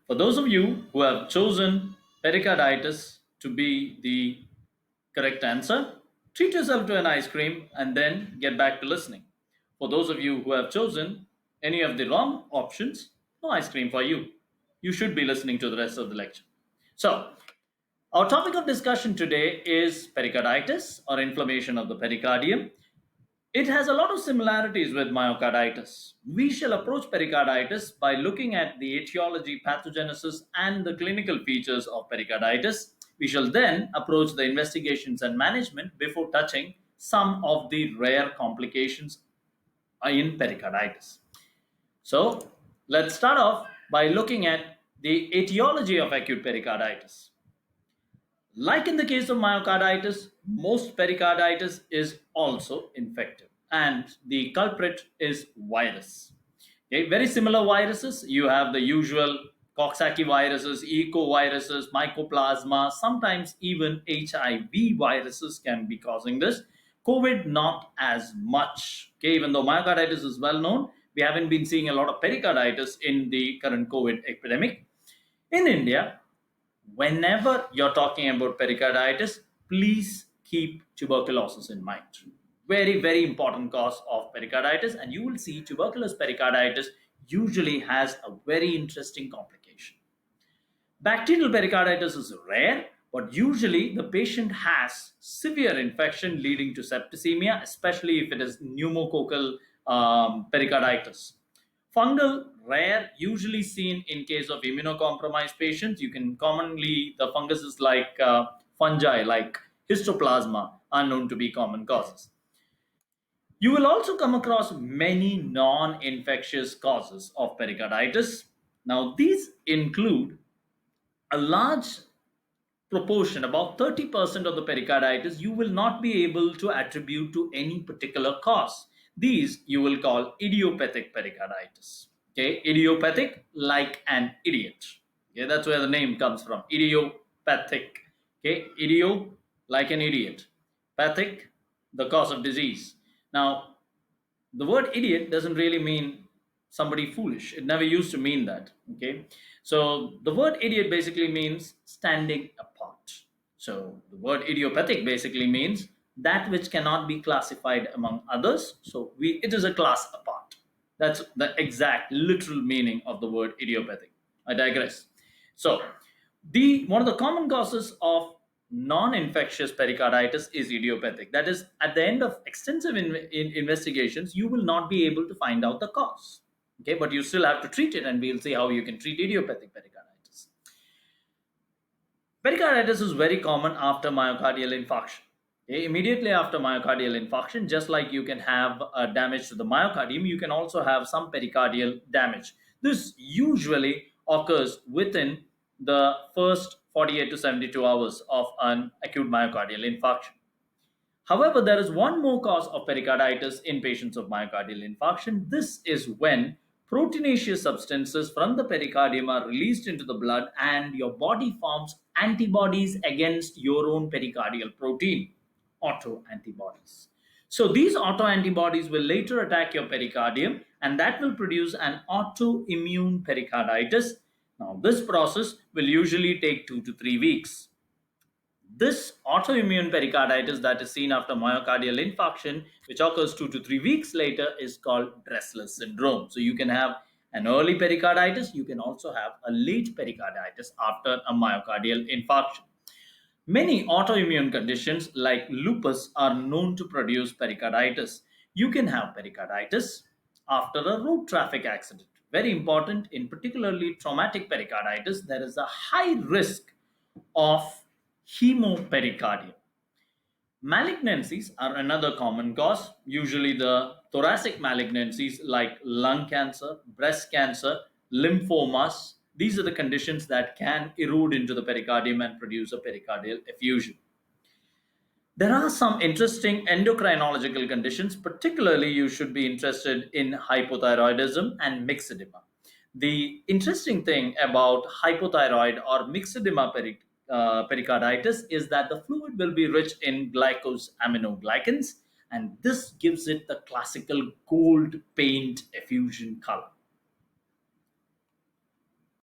For those of you who have chosen pericarditis to be the correct answer, treat yourself to an ice cream and then get back to listening. For those of you who have chosen any of the wrong options, no ice cream for you. You should be listening to the rest of the lecture. So, our topic of discussion today is pericarditis or inflammation of the pericardium. It has a lot of similarities with myocarditis. We shall approach pericarditis by looking at the etiology, pathogenesis, and the clinical features of pericarditis. We shall then approach the investigations and management before touching some of the rare complications in pericarditis. So, let's start off by looking at the etiology of acute pericarditis. Like in the case of myocarditis, most pericarditis is also infective, and the culprit is virus. Okay, very similar viruses. You have the usual Coxsackie viruses, ecoviruses, mycoplasma, sometimes even HIV viruses can be causing this. COVID, not as much. Okay, even though myocarditis is well known, we haven't been seeing a lot of pericarditis in the current COVID epidemic. In India, whenever you're talking about pericarditis, please keep tuberculosis in mind. Very, very important cause of pericarditis, and you will see tuberculous pericarditis usually has a very interesting complication. Bacterial pericarditis is rare, but usually the patient has severe infection leading to septicemia, especially if it is pneumococcal pericarditis. Fungal, rare, usually seen in case of immunocompromised patients. You can commonly, the fungus is like fungi, like histoplasma, are known to be common causes. You will also come across many non infectious causes of pericarditis. Now, these include a large proportion, about 30% of the pericarditis, you will not be able to attribute to any particular cause. These you will call idiopathic pericarditis. Okay, idiopathic, like an idiot. Okay, that's where the name comes from. Idiopathic. Okay, idio, like an idiot. Pathic, the cause of disease. Now, the word idiot doesn't really mean somebody foolish. It never used to mean that. Okay, so the word idiot basically means standing apart. So the word idiopathic basically means that which cannot be classified among others. So it is a class apart. That's the exact literal meaning of the word idiopathic. I digress. So the one of the common causes of non-infectious pericarditis is idiopathic. That is, at the end of extensive investigations, you will not be able to find out the cause. Okay, but you still have to treat it, and we'll see how you can treat idiopathic pericarditis. Pericarditis is very common after myocardial infarction. Okay, immediately after myocardial infarction, just like you can have damage to the myocardium, you can also have some pericardial damage. This usually occurs within the first 48 to 72 hours of an acute myocardial infarction. However, there is one more cause of pericarditis in patients of myocardial infarction. This is when proteinaceous substances from the pericardium are released into the blood and your body forms antibodies against your own pericardial protein, autoantibodies. So these autoantibodies will later attack your pericardium, and that will produce an autoimmune pericarditis. Now, this process will usually take 2 to 3 weeks. This autoimmune pericarditis that is seen after myocardial infarction, which occurs 2 to 3 weeks later, is called Dressler syndrome. So you can have an early pericarditis, you can also have a late pericarditis after a myocardial infarction. Many autoimmune conditions like lupus are known to produce pericarditis. You can have pericarditis after a road traffic accident. Very important, in particularly traumatic pericarditis, there is a high risk of hemopericardium. Malignancies are another common cause, usually the thoracic malignancies like lung cancer, breast cancer, lymphomas. These are the conditions that can erode into the pericardium and produce a pericardial effusion. There are some interesting endocrinological conditions, particularly you should be interested in hypothyroidism and myxedema. The interesting thing about hypothyroid or myxedema pericarditis is that the fluid will be rich in glycosaminoglycans, and this gives it the classical gold paint effusion color.